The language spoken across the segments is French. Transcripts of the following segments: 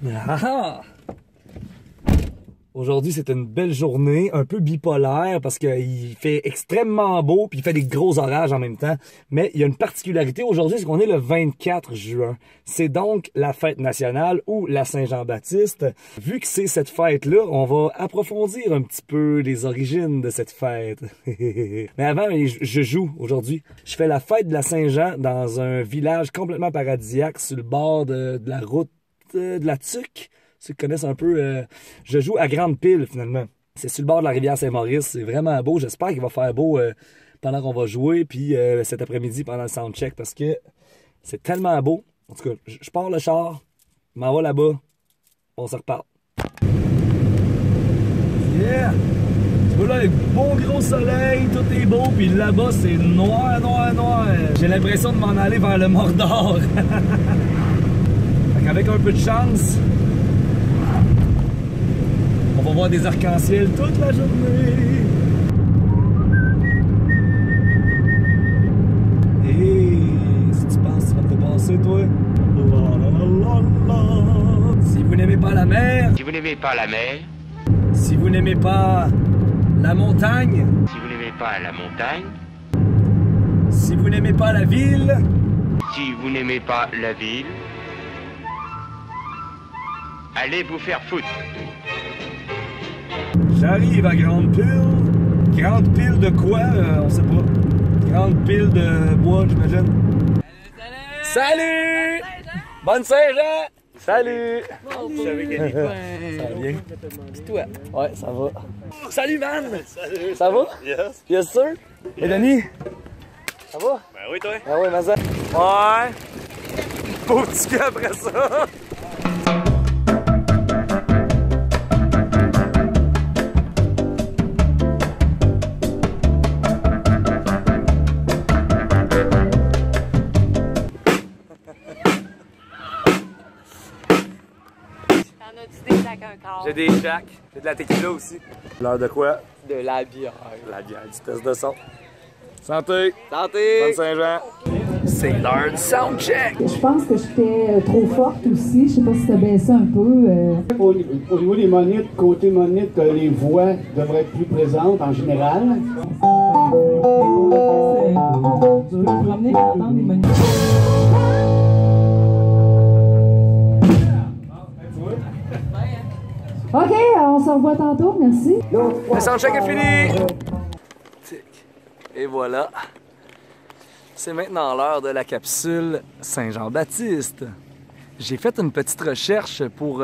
Ah! Aujourd'hui, c'est une belle journée, un peu bipolaire parce qu'il fait extrêmement beau puis il fait des gros orages en même temps. Mais il y a une particularité aujourd'hui, c'est qu'on est le 24 juin. C'est donc la fête nationale ou la Saint-Jean-Baptiste. Vu que c'est cette fête-là, on va approfondir un petit peu les origines de cette fête. Mais avant, je joue aujourd'hui. Je fais la fête de la Saint-Jean dans un village complètement paradisiaque sur le bord de la route de la Tuque. Ceux qui connaissent un peu, je joue à Grande Pile finalement. C'est sur le bord de la rivière Saint-Maurice, c'est vraiment beau. J'espère qu'il va faire beau pendant qu'on va jouer, puis cet après-midi pendant le soundcheck, parce que c'est tellement beau. En tout cas, je pars le char, je m'en vais là-bas, on se reparle. Yeah! Tu vois là, le beau gros soleil, tout est beau, puis là-bas c'est noir, noir, noir. J'ai l'impression de m'en aller vers le Mordor. Avec un peu de chance, on va voir des arcs-en-ciel toute la journée. Et si tu penses que tu vas te passer, toi. Si vous n'aimez pas la mer. Si vous n'aimez pas la mer. Si vous n'aimez pas la montagne. Si vous n'aimez pas la montagne. Si vous n'aimez pas la ville. Si vous n'aimez pas la ville. Allez vous faire foutre. J'arrive à Grande Pile. Grande Pile de quoi? On sait pas. Grande Pile de bois, j'imagine. Salut! Salut! Bonne Saint-Jean! Salut! Je savais qu'elle était Ça va bien? C'est toi. Ouais, ça va. Salut, man! Salut! Ça va? Yes! Yes, sir! Et Denis? Ça va? Ben oui, toi? Ah ouais, Mazan? Ouais! Beau petit cul après ça! J'ai des jacks, j'ai de la tequila aussi. L'heure de quoi? De la bière. La bière, du test de son. Santé! Santé! Bonne Saint-Jean! C'est l'heure du soundcheck! Je pense que j'étais trop forte aussi. Je sais pas si ça baissait un peu. Au niveau des monites, côté monite, les voix devraient être plus présentes en général. Tu peux te promener et entendre des bonnes OK, on se revoit tantôt, merci. Le soundcheck est fini! Et voilà. C'est maintenant l'heure de la capsule Saint-Jean-Baptiste. J'ai fait une petite recherche pour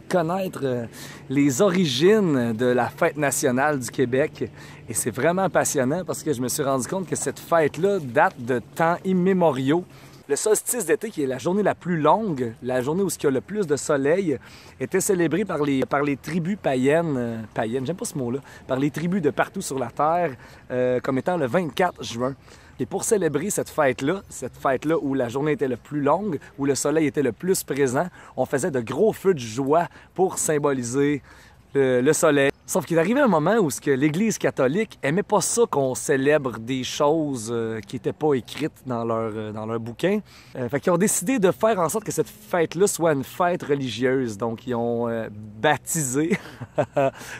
connaître les origines de la fête nationale du Québec. Et c'est vraiment passionnant parce que je me suis rendu compte que cette fête-là date de temps immémoriaux. Le solstice d'été, qui est la journée la plus longue, la journée où il y a le plus de soleil, était célébré par les tribus païennes, j'aime pas ce mot-là, par les tribus de partout sur la Terre, comme étant le 24 juin. Et pour célébrer cette fête-là où la journée était le plus longue, où le soleil était le plus présent, on faisait de gros feux de joie pour symboliser le soleil. Sauf qu'il est arrivé un moment où l'Église catholique aimait pas ça qu'on célèbre des choses qui n'étaient pas écrites dans leur bouquin. Fait qu'ils ont décidé de faire en sorte que cette fête-là soit une fête religieuse. Donc ils ont baptisé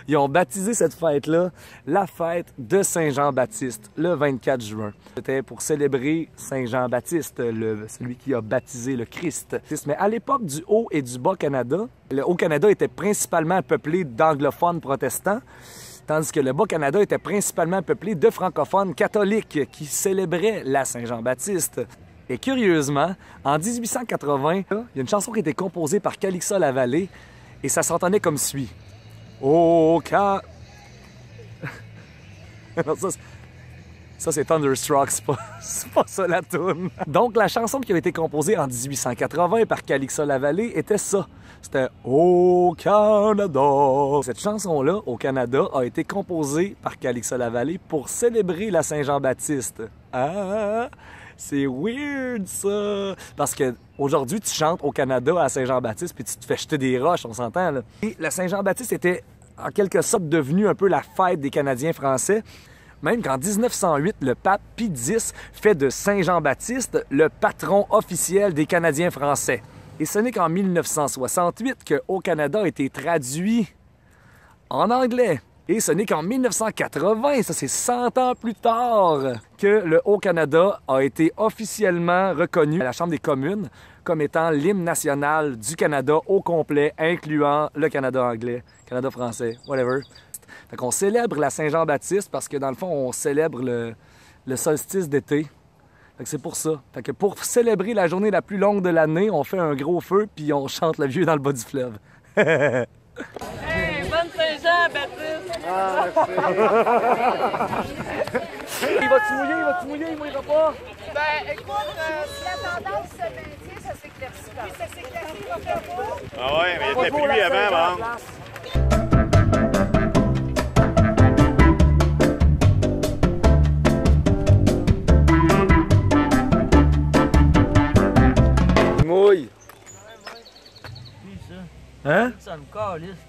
ils ont baptisé cette fête-là la fête de Saint-Jean-Baptiste, le 24 juin. C'était pour célébrer Saint-Jean-Baptiste, celui qui a baptisé le Christ. Mais à l'époque du Haut et du Bas-Canada, le Haut-Canada était principalement peuplé d'anglophones protestants, tandis que le Bas-Canada était principalement peuplé de francophones catholiques qui célébraient la Saint-Jean-Baptiste. Et curieusement, en 1880, il y a une chanson qui a été composée par Calixa Lavallée et ça s'entendait comme suit. Oh, Ça, c'est Thunderstruck, c'est pas ça la toune. Donc, la chanson qui a été composée en 1880 par Calixa Lavallée était ça. C'était « Au Canada ». Cette chanson-là, au Canada, a été composée par Calixa Lavallée pour célébrer la Saint-Jean-Baptiste. Ah! C'est weird, ça! Parce que aujourd'hui, tu chantes au Canada à Saint-Jean-Baptiste puis tu te fais jeter des roches, on s'entend, là. Et la Saint-Jean-Baptiste était en quelque sorte devenue un peu la fête des Canadiens français. Même qu'en 1908, le pape Pie X fait de Saint-Jean-Baptiste le patron officiel des Canadiens français. Et ce n'est qu'en 1968 que Au Canada a été traduit en anglais. Et ce n'est qu'en 1980, ça c'est 100 ans plus tard, que le Haut-Canada a été officiellement reconnu à la Chambre des communes comme étant l'hymne national du Canada au complet, incluant le Canada anglais, Canada français, whatever. Fait qu'on célèbre la Saint-Jean-Baptiste parce que dans le fond, on célèbre le solstice d'été. Fait que c'est pour ça. Fait que pour célébrer la journée la plus longue de l'année, on fait un gros feu puis on chante le vieux dans le bas du fleuve. Hey, bonne Saint-Jean, Baptiste! Ah, il va-tu mouiller? Il va-tu mouiller? Il mouillera pas? Ben, écoute, si la tendance se maintient, ça s'éclaircit. Oui, ça s'éclaircit, il va faire beau. Ah ouais, mais il y a de la pluie avant, bon. Il mouille. Hein? Ça me calisse.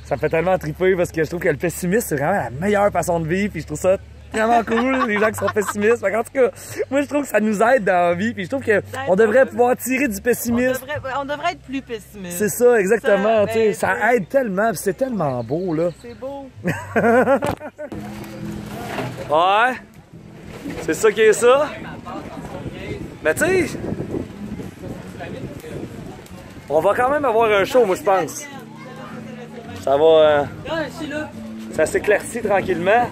Ça me fait tellement triper parce que je trouve que le pessimisme, c'est vraiment la meilleure façon de vivre. Puis je trouve ça vraiment cool, les gens qui sont pessimistes. En tout cas, moi, je trouve que ça nous aide dans la vie. Puis je trouve qu'on devrait pouvoir tirer du pessimisme. On devrait être plus pessimiste. C'est ça, exactement. Ça, ça aide tellement. Puis c'est tellement beau, là. C'est beau. Ouais. C'est ça qui est ça. Mais tu sais, on va quand même avoir un show, moi, je pense. Ça va... ça s'éclaircit tranquillement.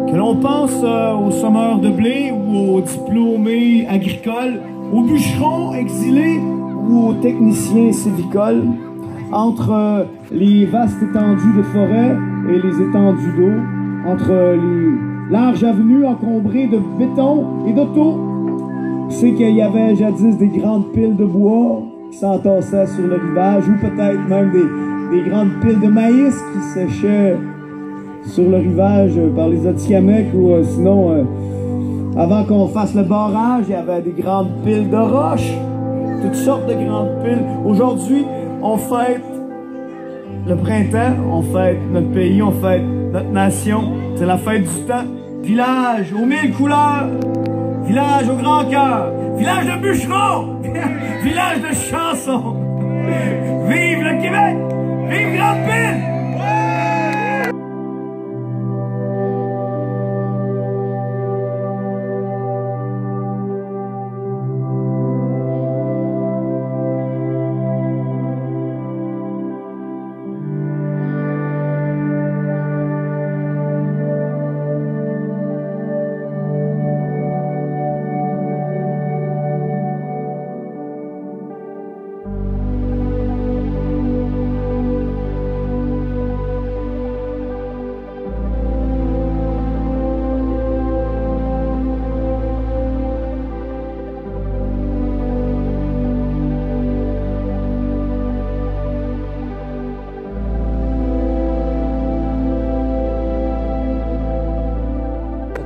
Que l'on pense aux semeurs de blé ou aux diplômés agricoles, aux bûcherons exilés ou aux techniciens sylvicoles, entre les vastes étendues de forêt et les étendues d'eau, entre les larges avenues encombrées de béton et d'auto, c'est qu'il y avait jadis des grandes piles de bois qui s'entassaient sur le rivage, ou peut-être même des grandes piles de maïs qui séchaient sur le rivage par les Atikamekw, ou sinon, avant qu'on fasse le barrage, il y avait des grandes piles de roches, toutes sortes de grandes piles. Aujourd'hui, on fête le printemps, on fête notre pays, on fête notre nation. C'est la fête du temps. Village aux 1000 couleurs, village au grand cœur, village de bûcherons, village de chansons. Vive le Québec! Vive Grande-Pile!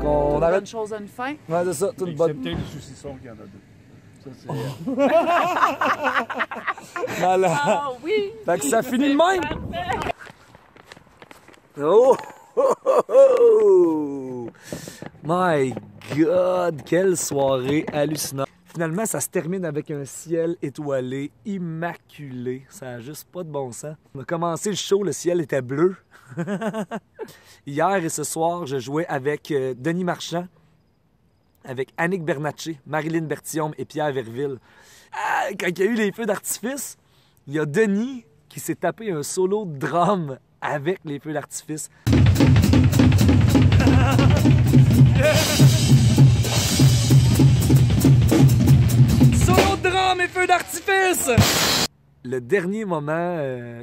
On arrête. Bonne chose à une fin. Ouais, c'est ça, toute bonne. Excepté le saucisson qu'il y en a deux. Ça, c'est... Malade. Ah oui! Fait que ça finit de même. Oh! Oh! My God! Quelle soirée hallucinante. Finalement, ça se termine avec un ciel étoilé, immaculé. Ça n'a juste pas de bon sens. On a commencé le show, le ciel était bleu. Hier et ce soir, je jouais avec Denis Marchand, avec Annick Bernatchez, Marilyn Berthiaume et Pierre Verville. Ah, quand il y a eu les feux d'artifice, il y a Denis qui s'est tapé un solo de drum avec les feux d'artifice. Solo de drum et feux d'artifice! Le dernier moment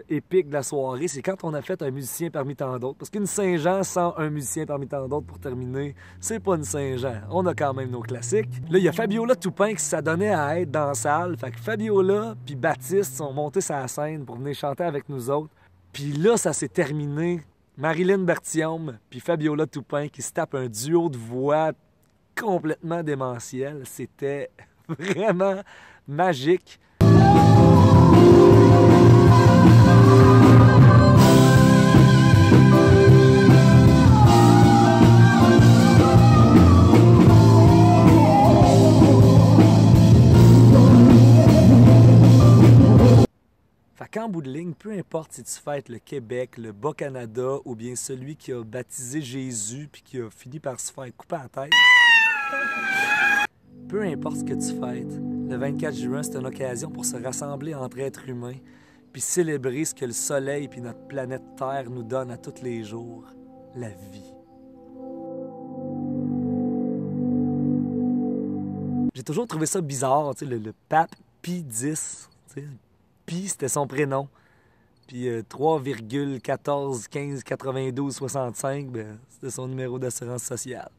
épique de la soirée, c'est quand on a fait un musicien parmi tant d'autres. Parce qu'une Saint-Jean sans un musicien parmi tant d'autres pour terminer, c'est pas une Saint-Jean. On a quand même nos classiques. Là, il y a Fabiola Toupin qui s'adonnait à être dans la salle. Fait que Fabiola puis Baptiste sont montés sur la scène pour venir chanter avec nous autres. Puis là, ça s'est terminé Marilyn Berthiaume puis Fabiola Toupin qui se tapent un duo de voix complètement démentiel. C'était vraiment magique. Fait qu'en bout de ligne, peu importe si tu fêtes le Québec, le Bas-Canada ou bien celui qui a baptisé Jésus puis qui a fini par se faire couper la tête, peu importe ce que tu fêtes, le 24 juin, c'est une occasion pour se rassembler entre êtres humains puis célébrer ce que le soleil puis notre planète Terre nous donne à tous les jours, la vie. J'ai toujours trouvé ça bizarre, tu sais, le pape Pie X, tu sais, Pie, c'était son prénom. Puis 3,14 15 92 65, ben, c'était son numéro d'assurance sociale.